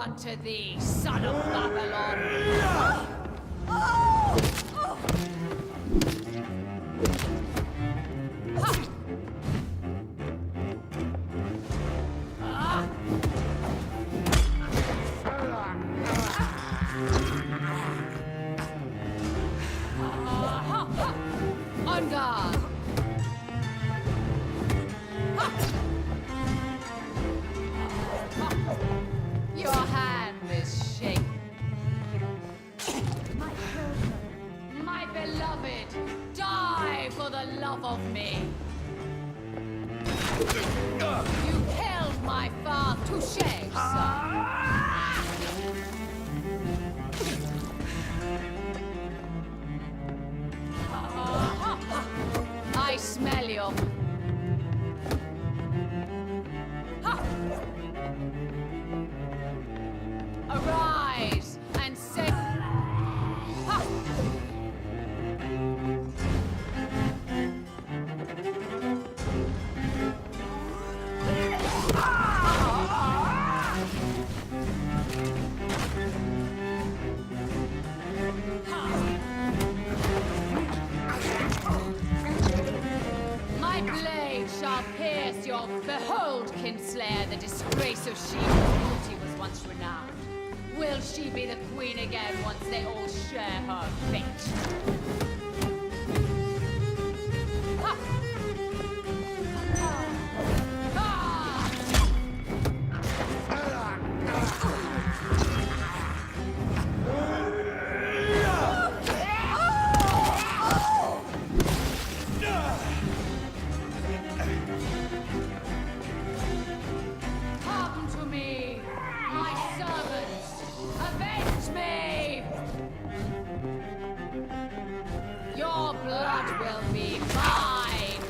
unto thee, son of Babylon! On guard! Your hand is shaken. My beloved, die for the love of me. You killed my father. Touché, son. I smell you. Arise and say. My blade shall pierce your behold, Kinslayer, the disgrace of she whose beauty was once renowned. Will she be the queen again once they all share her fate? Come to me, my servants! Avenge me! Your blood will be mine!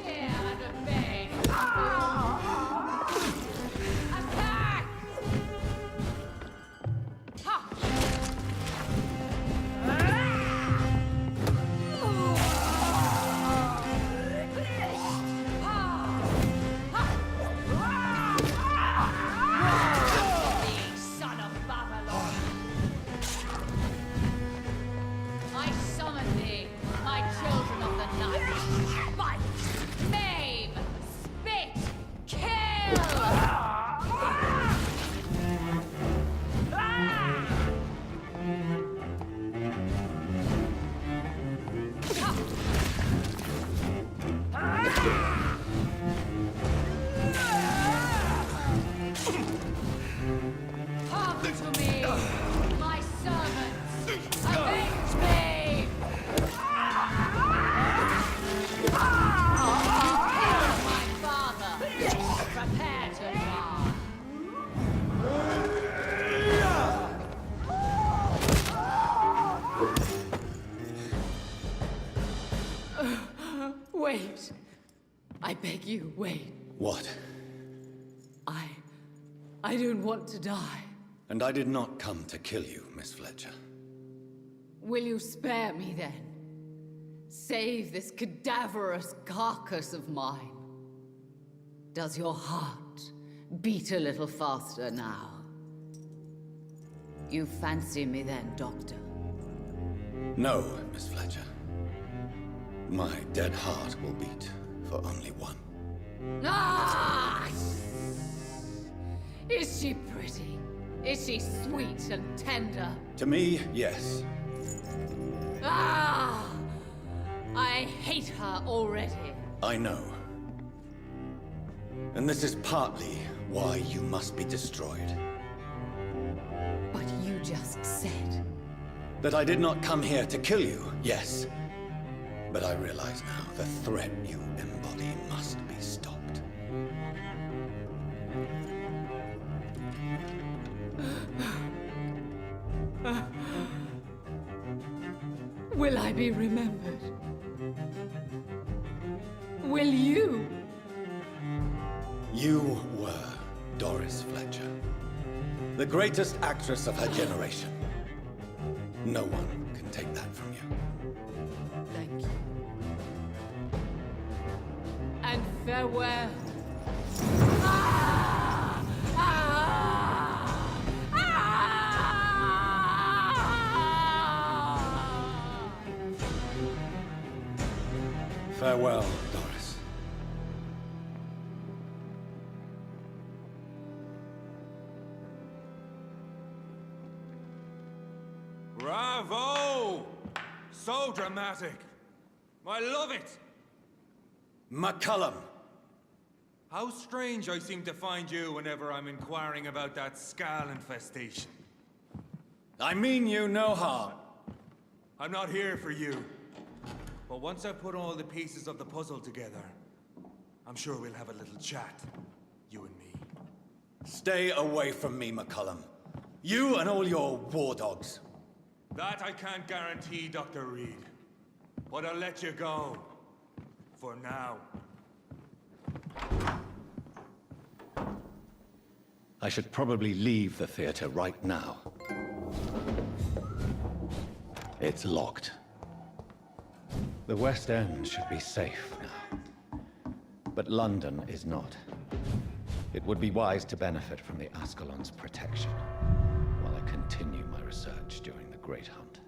Here and obey. Attack! Son of Babylon! I summon thee, my children of the night. Bite, maim, spit, kill! Come to me, my servants! Avenge me! You killed my father! Prepare to die! Wait! I beg you, wait. What? I don't want to die. And I did not come to kill you, Miss Fletcher. Will you spare me then? Save this cadaverous carcass of mine. Does your heart beat a little faster now? You fancy me then, Doctor? No, Miss Fletcher. My dead heart will beat for only one. Ah! Is she pretty? Is she sweet and tender? To me, yes. Ah! I hate her already. I know. And this is partly why you must be destroyed. But you just said... That I did not come here to kill you, yes. But I realize now the threat you embody must be stopped. Will I be remembered? Will you? You were Doris Fletcher. The greatest actress of her generation. No one can take that from you. Thank you. And farewell. Ah! Ah! Ah! Farewell, Doris. Bravo! So dramatic. I love it. McCullum. How strange I seem to find you whenever I'm inquiring about that Skal infestation. I mean you no harm. I'm not here for you. But once I've put all the pieces of the puzzle together, I'm sure we'll have a little chat, you and me. Stay away from me, McCullum. You and all your war dogs. That I can't guarantee, Dr. Reed. But I'll let you go. For now. I should probably leave the theater right now. It's locked. The West End should be safe now. But London is not. It would be wise to benefit from the Ascalon's protection while I continue my research during the Great Hunt.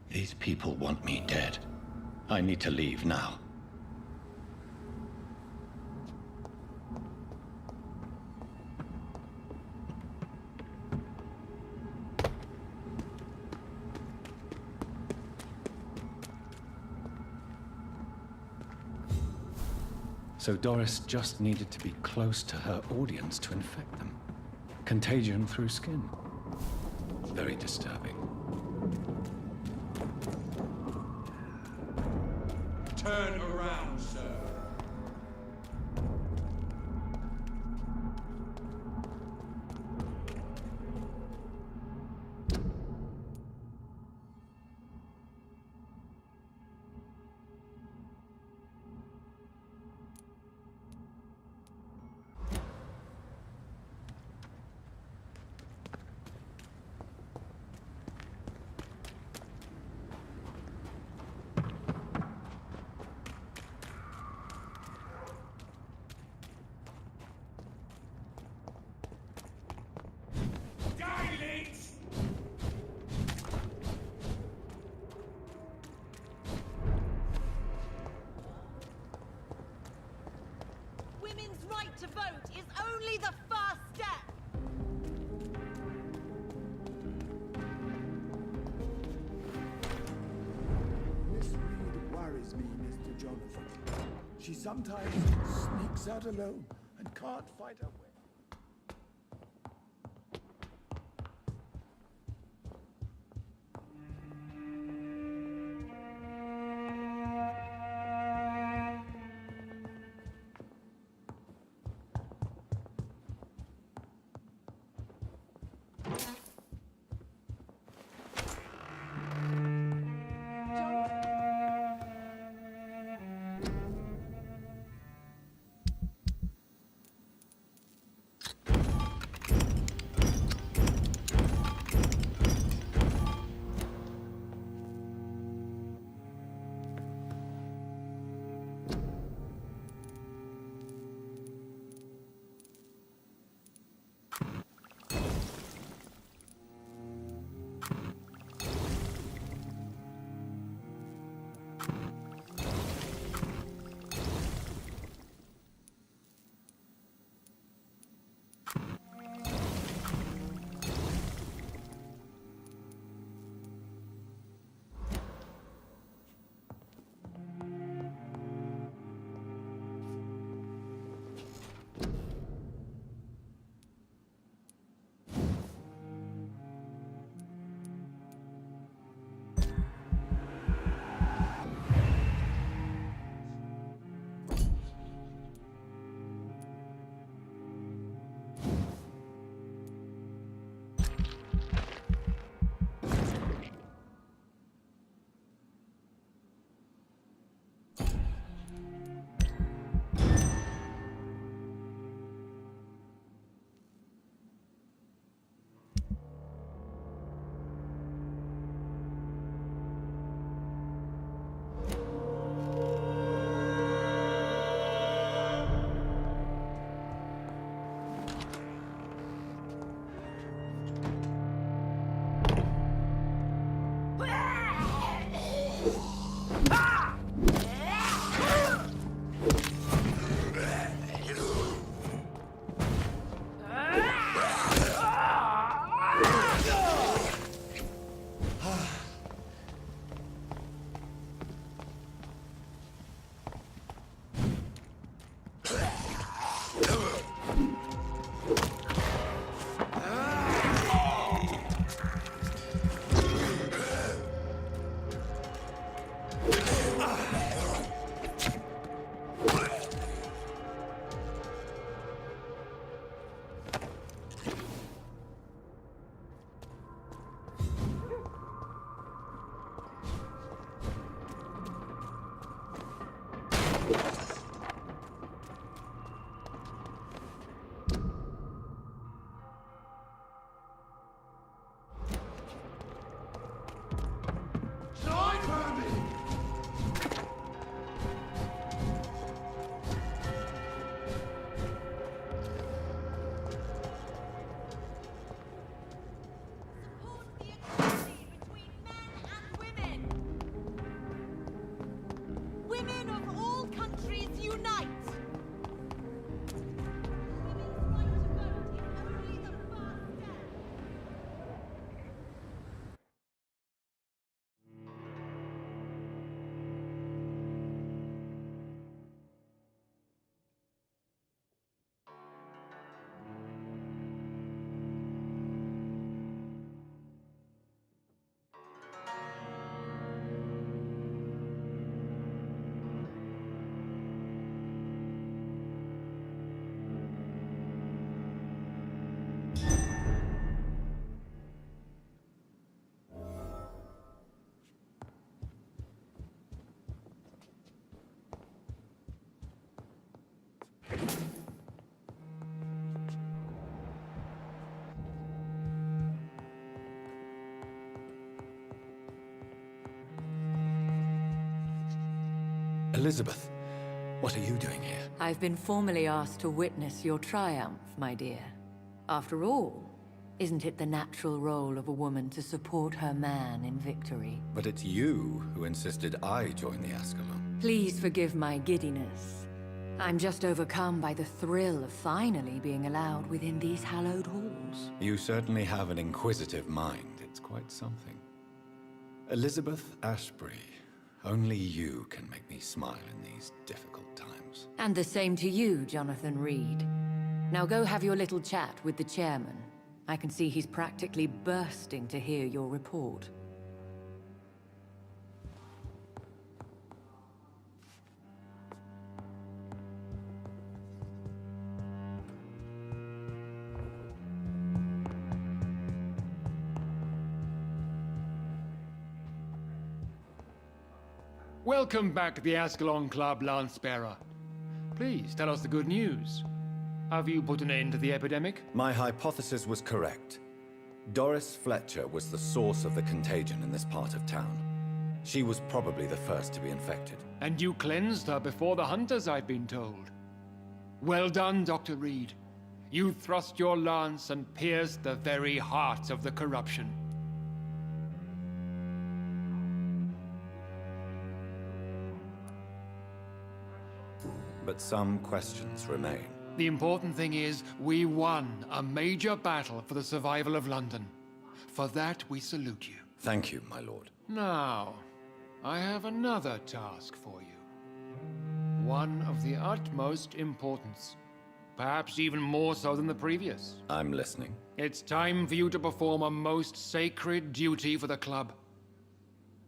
These people want me dead. I need to leave now. So Doris just needed to be close to her audience to infect them. Contagion through skin. Very disturbing. Turn around, sir. Women's right to vote is only the first step. Miss Reed worries me, Mr. Jonathan. She sometimes sneaks out alone and can't fight her way. Elizabeth, what are you doing here? I've been formally asked to witness your triumph, my dear. After all, isn't it the natural role of a woman to support her man in victory? But it's you who insisted I join the Ascalon. Please forgive my giddiness. I'm just overcome by the thrill of finally being allowed within these hallowed halls. You certainly have an inquisitive mind. It's quite something. Elizabeth Ashbury, only you can make me smile in these difficult times. And the same to you, Jonathan Reed. Now go have your little chat with the chairman. I can see he's practically bursting to hear your report. Welcome back to the Ascalon Club, Lance-Bearer. Please, tell us the good news. Have you put an end to the epidemic? My hypothesis was correct. Doris Fletcher was the source of the contagion in this part of town. She was probably the first to be infected. And you cleansed her before the hunters, I've been told. Well done, Dr. Reed. You thrust your lance and pierced the very heart of the corruption. But some questions remain. The important thing is, we won a major battle for the survival of London. For that, we salute you. Thank you, my lord. Now, I have another task for you. One of the utmost importance. Perhaps even more so than the previous. I'm listening. It's time for you to perform a most sacred duty for the club.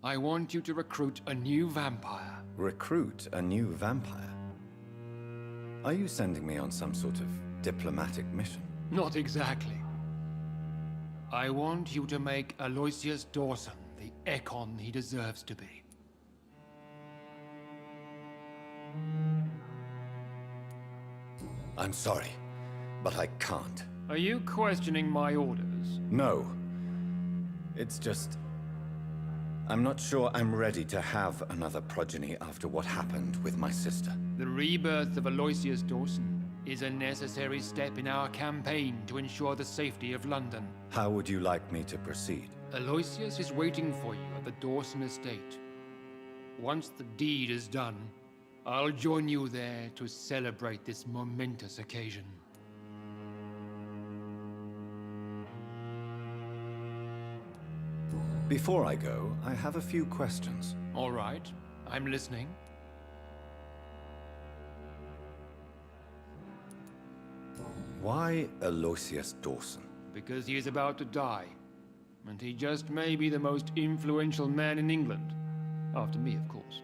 I want you to recruit a new vampire. Recruit a new vampire? Are you sending me on some sort of diplomatic mission? Not exactly. I want you to make Aloysius Dawson the Ekon he deserves to be. I'm sorry, but I can't. Are you questioning my orders? No. It's just... I'm not sure I'm ready to have another progeny after what happened with my sister. The rebirth of Aloysius Dawson is a necessary step in our campaign to ensure the safety of London. How would you like me to proceed? Aloysius is waiting for you at the Dawson estate. Once the deed is done, I'll join you there to celebrate this momentous occasion. Before I go, I have a few questions. All right, I'm listening. Why Aloysius Dawson? Because he is about to die. And he just may be the most influential man in England. After me, of course.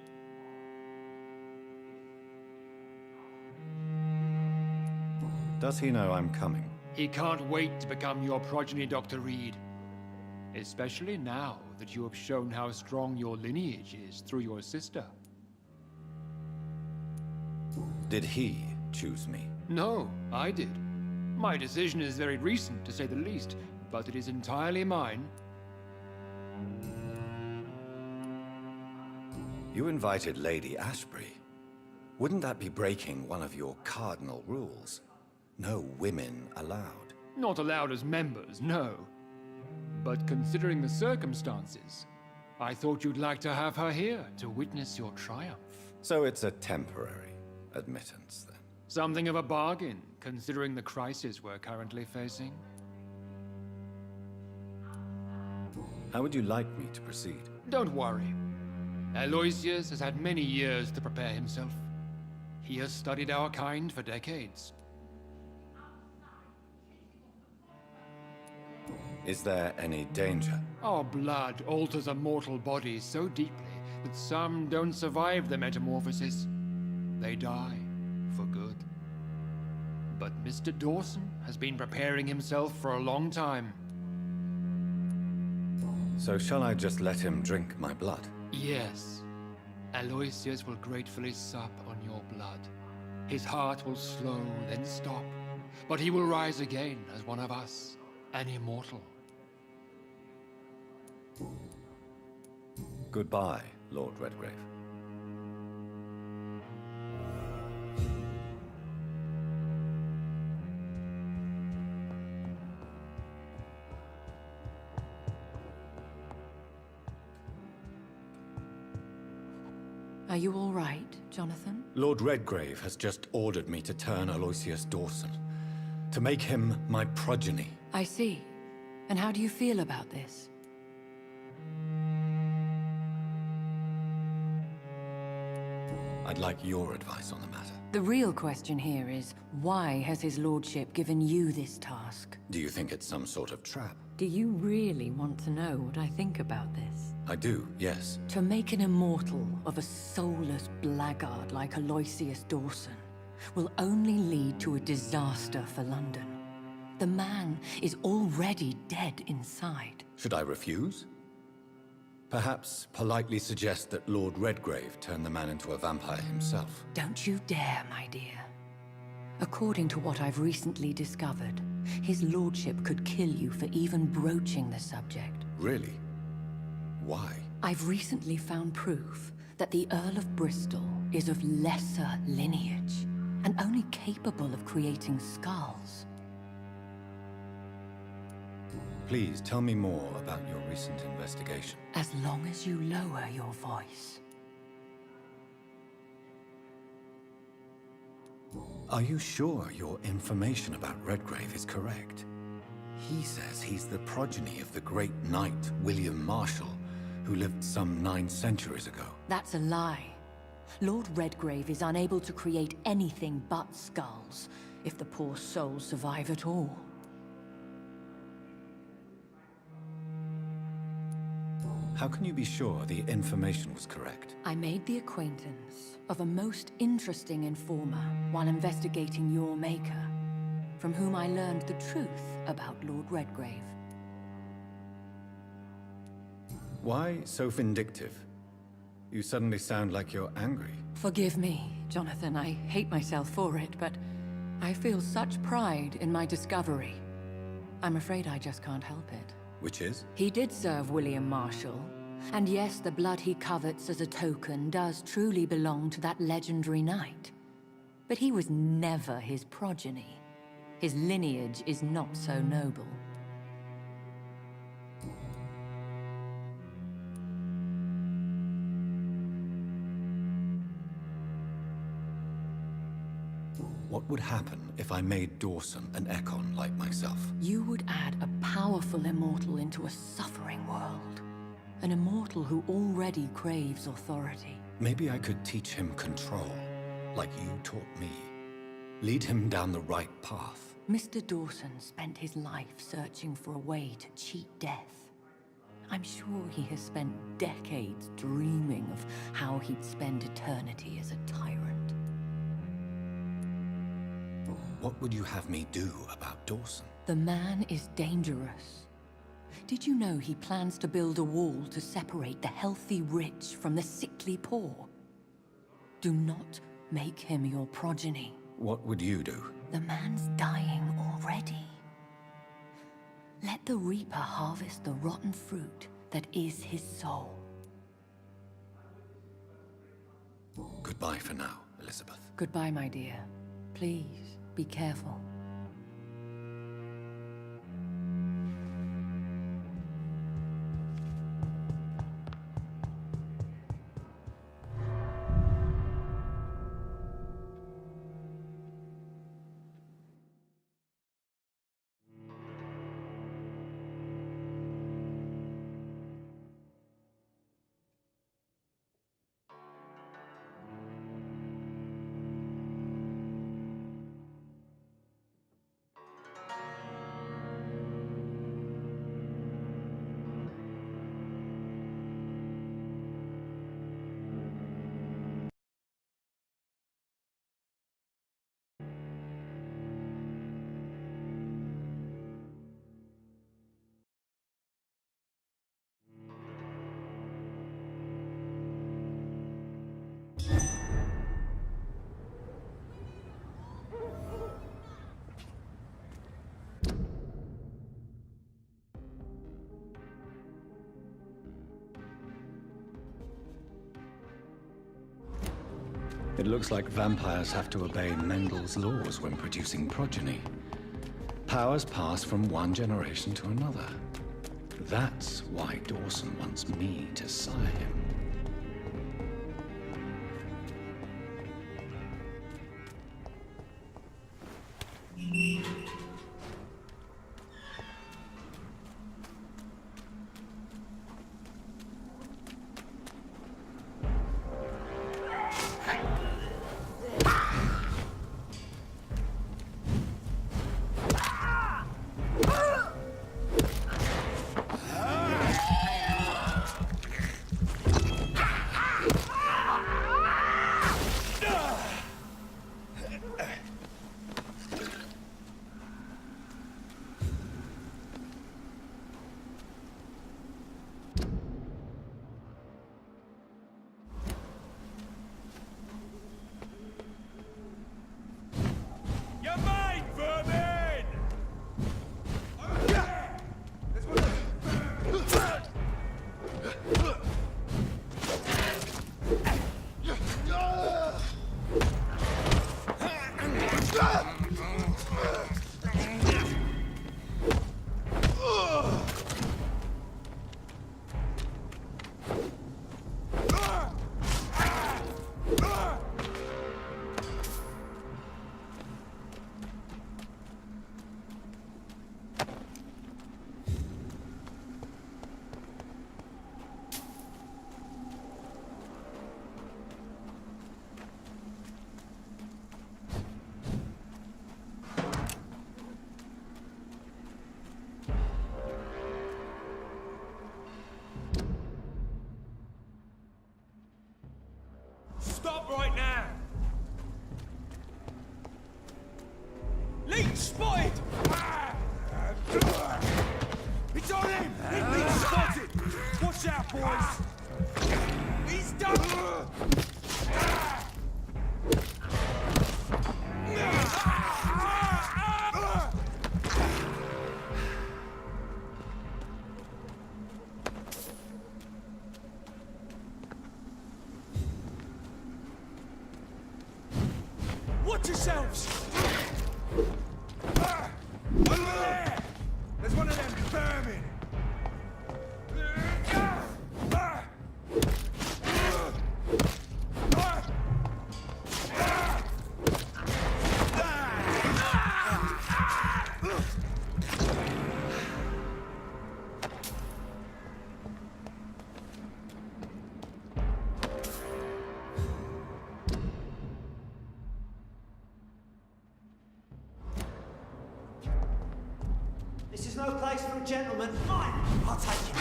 Does he know I'm coming? He can't wait to become your progeny, Dr. Reed. Especially now that you have shown how strong your lineage is through your sister. Did he choose me? No, I did. My decision is very recent, to say the least, but it is entirely mine. You invited Lady Ashbury. Wouldn't that be breaking one of your cardinal rules? No women allowed. Not allowed as members, no. But considering the circumstances, I thought you'd like to have her here to witness your triumph. So it's a temporary admittance, then? Something of a bargain, considering the crisis we're currently facing. How would you like me to proceed? Don't worry. Aloysius has had many years to prepare himself. He has studied our kind for decades. Is there any danger? Our blood alters a mortal body so deeply that some don't survive the metamorphosis. They die for good. But Mr. Dawson has been preparing himself for a long time. So shall I just let him drink my blood? Yes. Aloysius will gratefully sup on your blood. His heart will slow, then stop. But he will rise again as one of us, an immortal. Goodbye, Lord Redgrave. Are you all right, Jonathan? Lord Redgrave has just ordered me to turn Aloysius Dawson, to make him my progeny. I see. And how do you feel about this? I'd like your advice on the matter. The real question here is, why has his lordship given you this task? Do you think it's some sort of trap? Do you really want to know what I think about this? I do, yes. To make an immortal of a soulless blackguard like Aloysius Dawson will only lead to a disaster for London. The man is already dead inside. Should I refuse? Perhaps politely suggest that Lord Redgrave turn the man into a vampire himself. Don't you dare, my dear. According to what I've recently discovered, his lordship could kill you for even broaching the subject. Really? Why? I've recently found proof that the Earl of Bristol is of lesser lineage, and only capable of creating skulls. Please tell me more about your recent investigation. As long as you lower your voice. Are you sure your information about Redgrave is correct? He says he's the progeny of the great knight William Marshall, who lived some 9 centuries ago. That's a lie. Lord Redgrave is unable to create anything but skulls, if the poor soul survive at all. How can you be sure the information was correct? I made the acquaintance of a most interesting informer while investigating your maker, from whom I learned the truth about Lord Redgrave. Why so vindictive? You suddenly sound like you're angry. Forgive me, Jonathan. I hate myself for it, but I feel such pride in my discovery. I'm afraid I just can't help it. Which is? He did serve William Marshall, and yes, the blood he covets as a token does truly belong to that legendary knight. But he was never his progeny. His lineage is not so noble. What would happen if I made Dawson an Ekon like myself? You would add a powerful immortal into a suffering world. An immortal who already craves authority. Maybe I could teach him control, like you taught me. Lead him down the right path. Mr. Dawson spent his life searching for a way to cheat death. I'm sure he has spent decades dreaming of how he'd spend eternity as a tyrant. What would you have me do about Dawson? The man is dangerous. Did you know he plans to build a wall to separate the healthy rich from the sickly poor? Do not make him your progeny. What would you do? The man's dying already. Let the Reaper harvest the rotten fruit that is his soul. Goodbye for now, Elizabeth. Goodbye, my dear. Please, be careful. It looks like vampires have to obey Mendel's laws when producing progeny. Powers pass from one generation to another. That's why Dawson wants me to sire him. him! He's been spotted! Watch out, boys! He's done! Watch yourselves! Over there! There's one of them vermin! This is no place for a gentleman. Fine, I'll take it.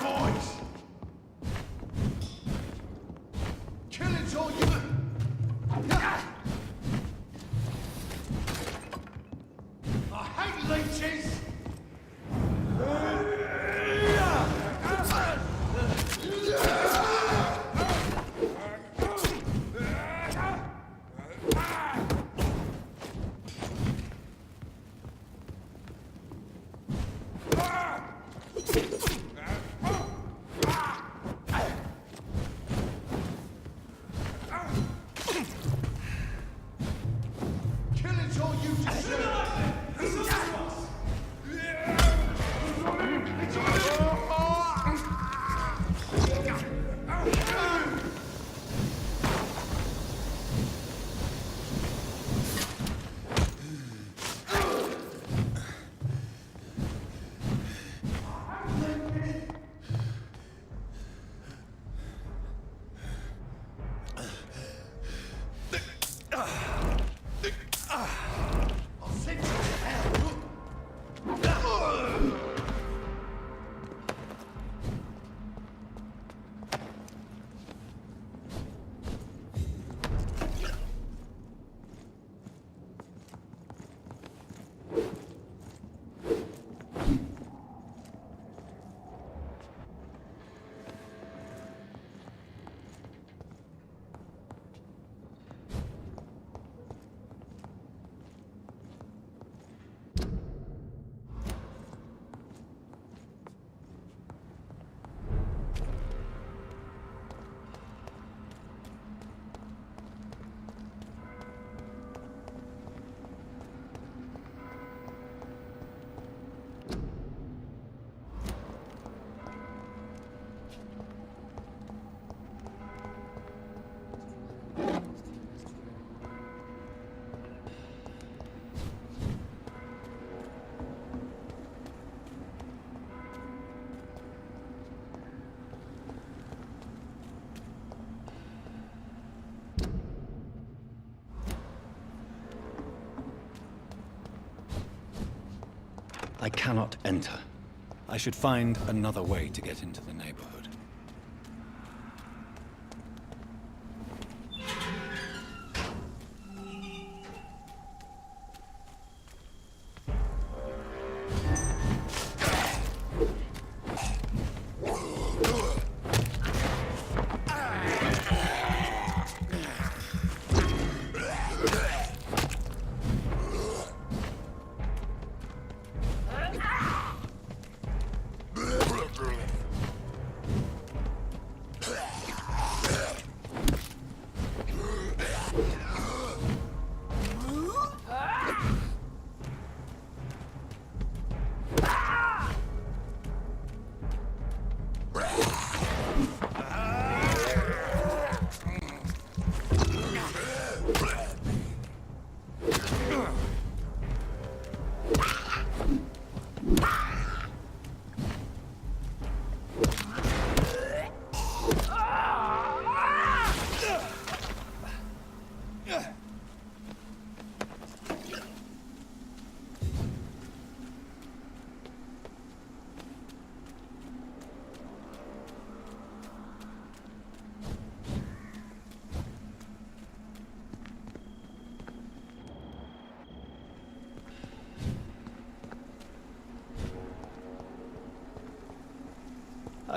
Boys! Killing's all you... I hate leeches! Killing's all you deserve! I'll send you to hell! I cannot enter. I should find another way to get into the neighborhood.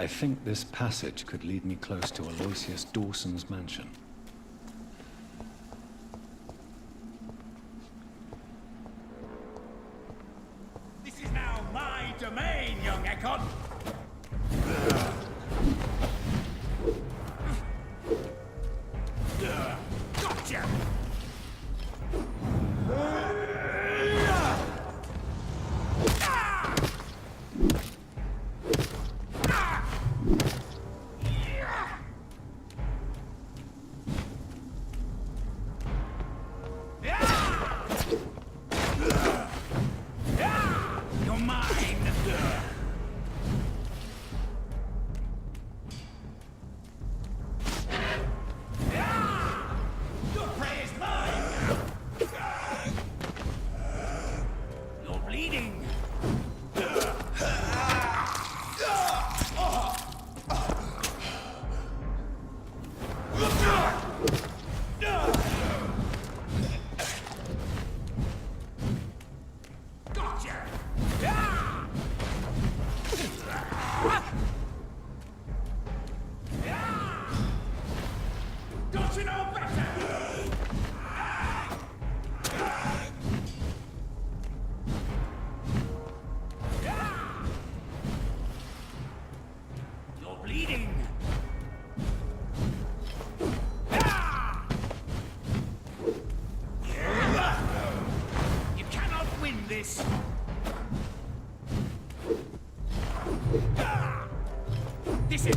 I think this passage could lead me close to Aloysius Dawson's mansion. This is now my domain, young Ekon. Gotcha! You're mine! Your prey is mine! You're bleeding! Gotcha! Don't you know better? You're bleeding! You cannot win this! This is...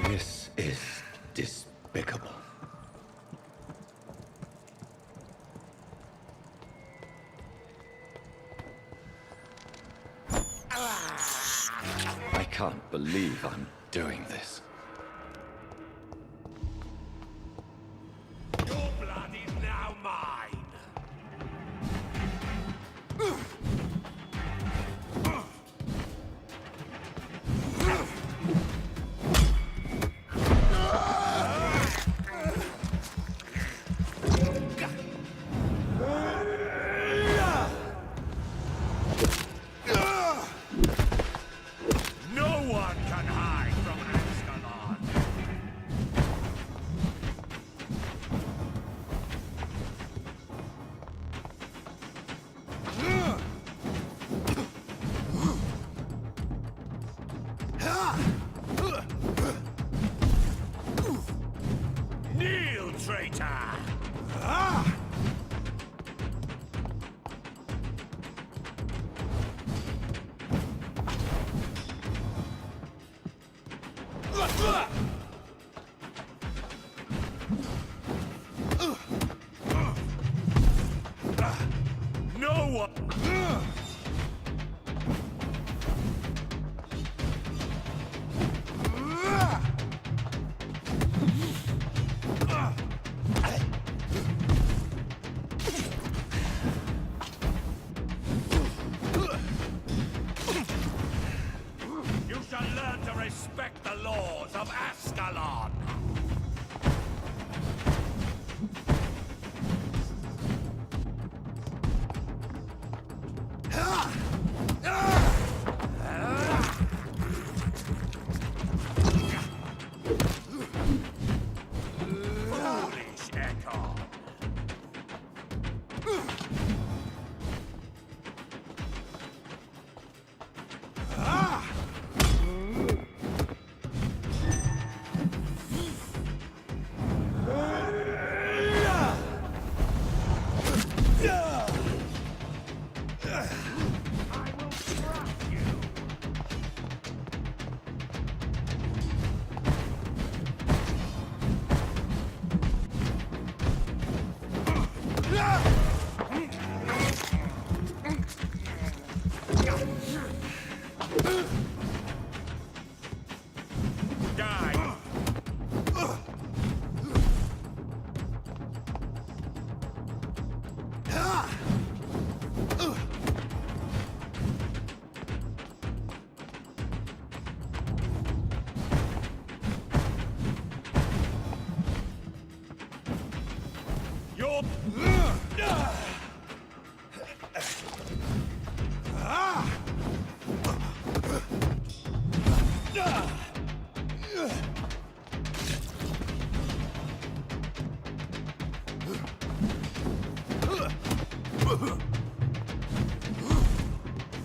This is despicable. I can't believe I'm doing this. Your blood is now mine! No one can hide from Ascalon! Kneel, traitor! No one! You shall learn to respect the laws of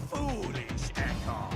Foolish Echo.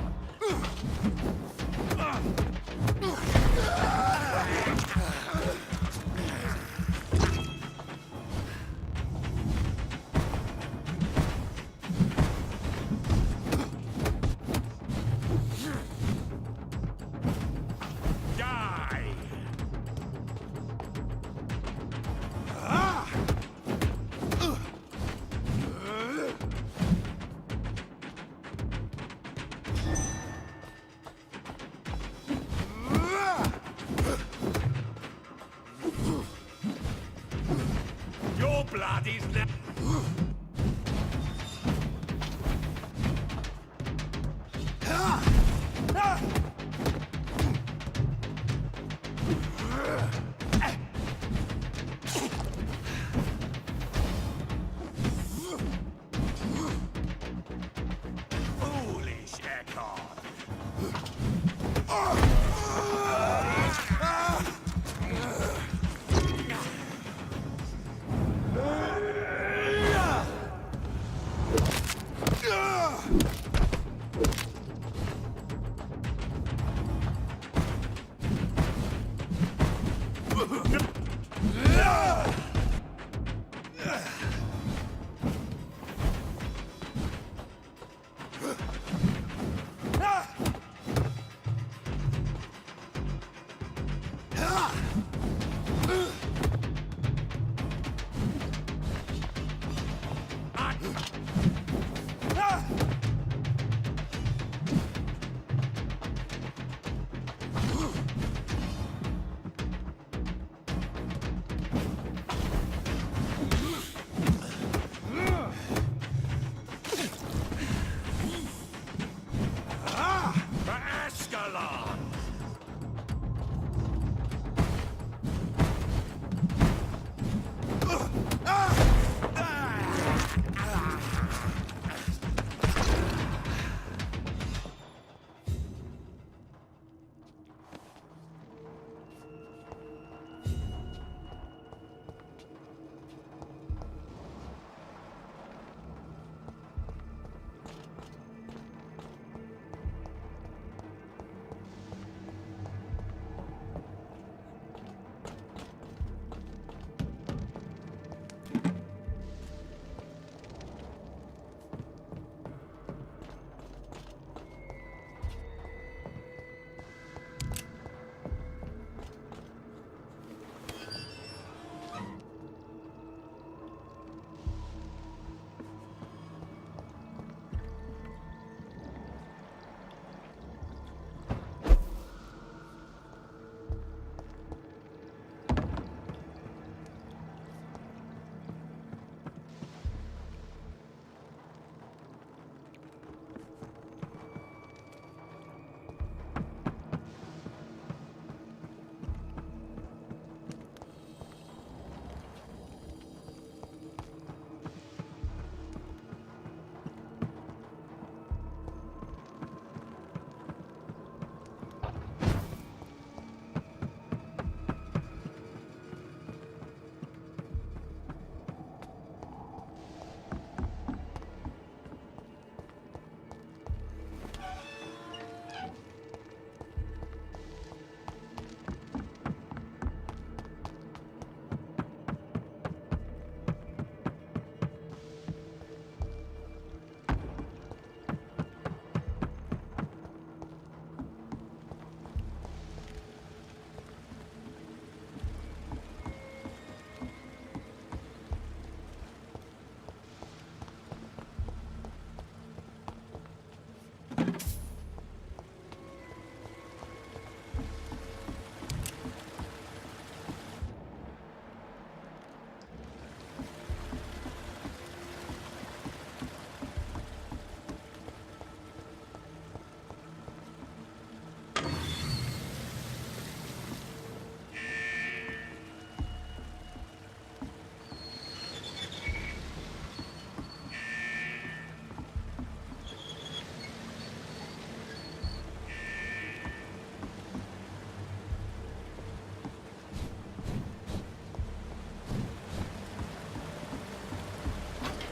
Your blood is now. Foolish Echo.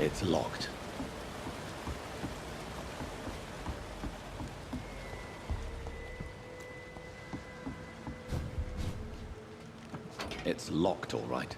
It's locked. It's locked, all right.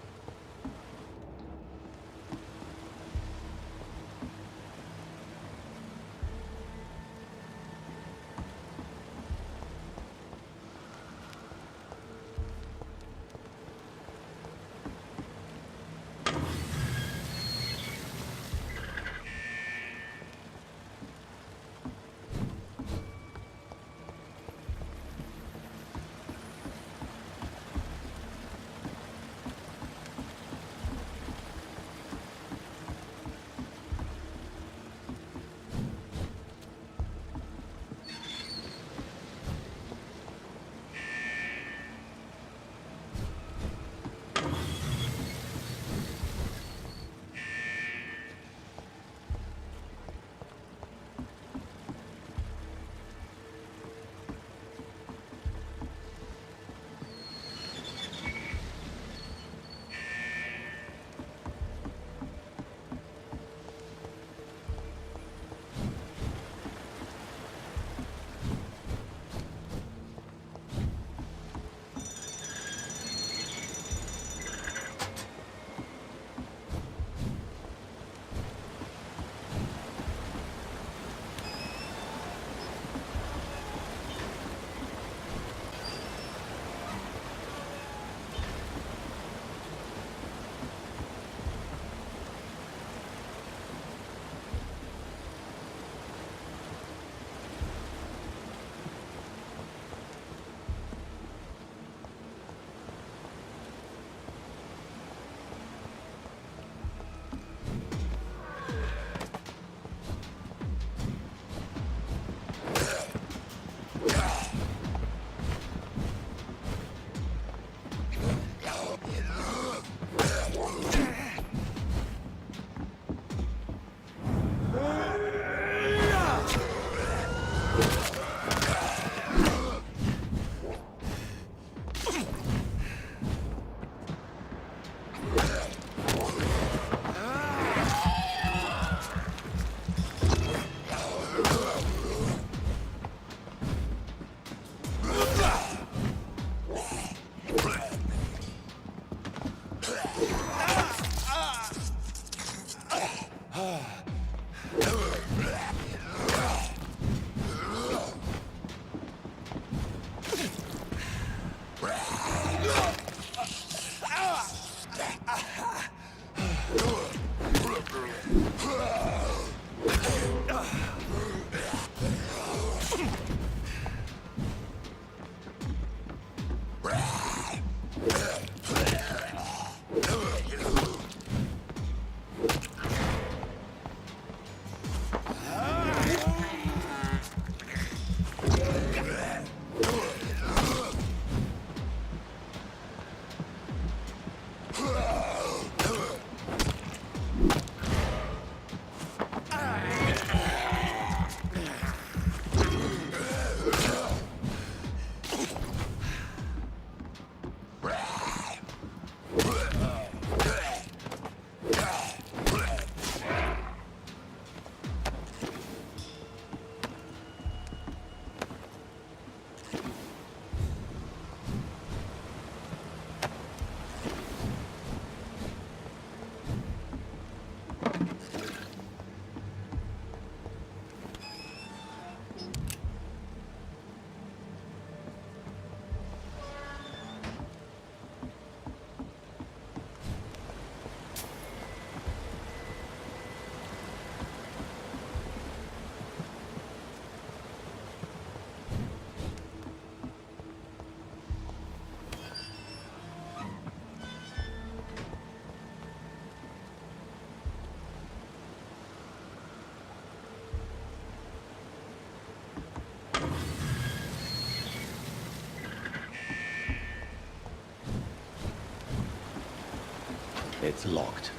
It's locked.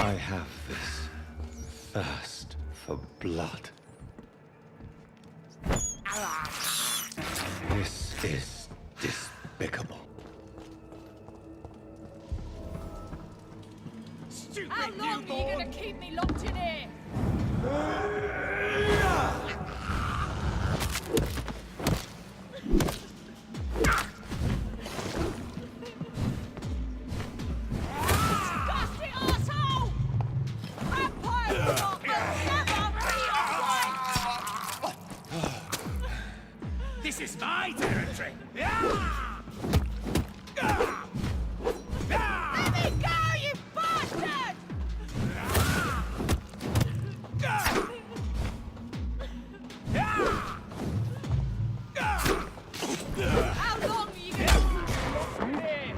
I have this thirst for blood. This is despicable. How long are you gonna keep me locked in here? Disgusting asshole! Vampire will not never be alright! This is my territory! Let me go, you bastard! How long are you gonna keep me locked in here?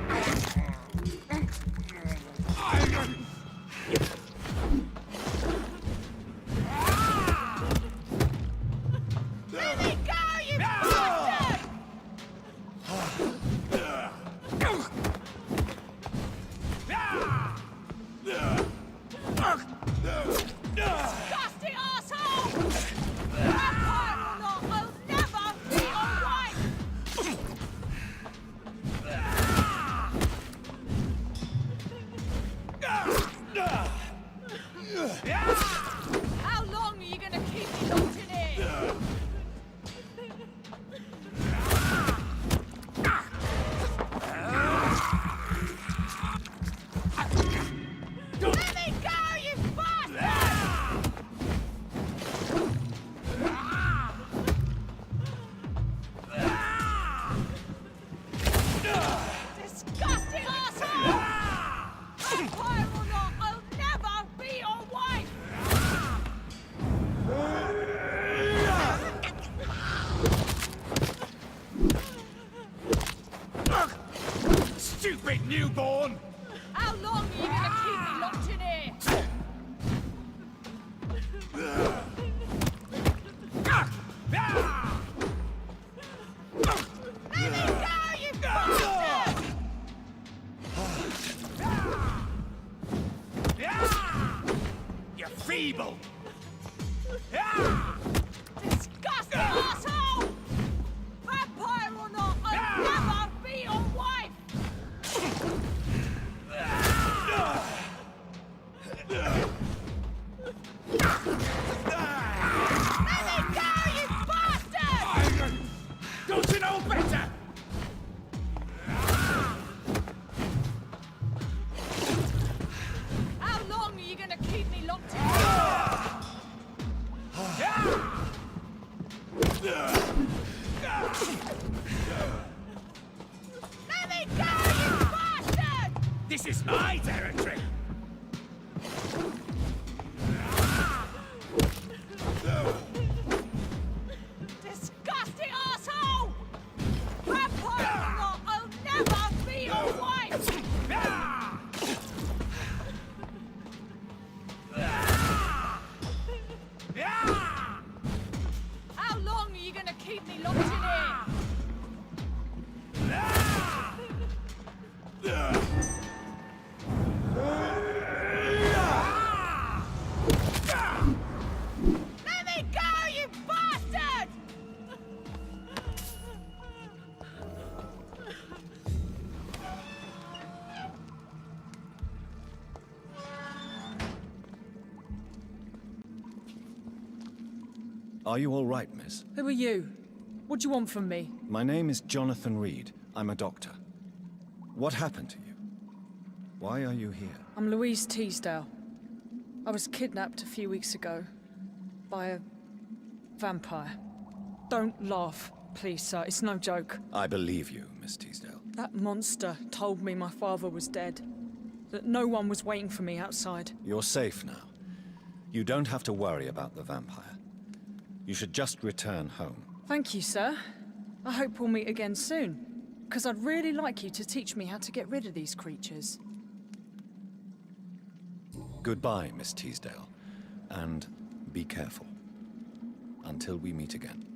Let me go, you bastard! Disgusting asshole! Vampire or not, I'll never be alright! How long are you gonna keep me locked in here? Let me go, you bastard! Disgusting asshole! Vampire or not, I'll never be your wife! Stupid newborn! How long are you gonna keep me locked in here? Let me go, you bastard! You're feeble! Disgusting asshole! Vampire or not, I'll never be your wife! Let me go, you bastard! Don't you know better? How long are you gonna keep me locked in? Let me go, you bastard! This is my territory! Disgusting asshole! Vampire or not, I'll never be your wife! How long are you gonna keep me locked in here? Let me go, you bastard! Are you all right, miss? Who are you? What do you want from me? My name is Jonathan Reed. I'm a doctor. What happened to you? Why are you here? I'm Louise Teasdale. I was kidnapped a few weeks ago by a vampire. Don't laugh, please, sir. It's no joke. I believe you, Miss Teasdale. That monster told me my father was dead. That no one was waiting for me outside. You're safe now. You don't have to worry about the vampire. You should just return home. Thank you, sir. I hope we'll meet again soon. Because I'd really like you to teach me how to get rid of these creatures. Goodbye, Miss Teasdale. And be careful. Until we meet again.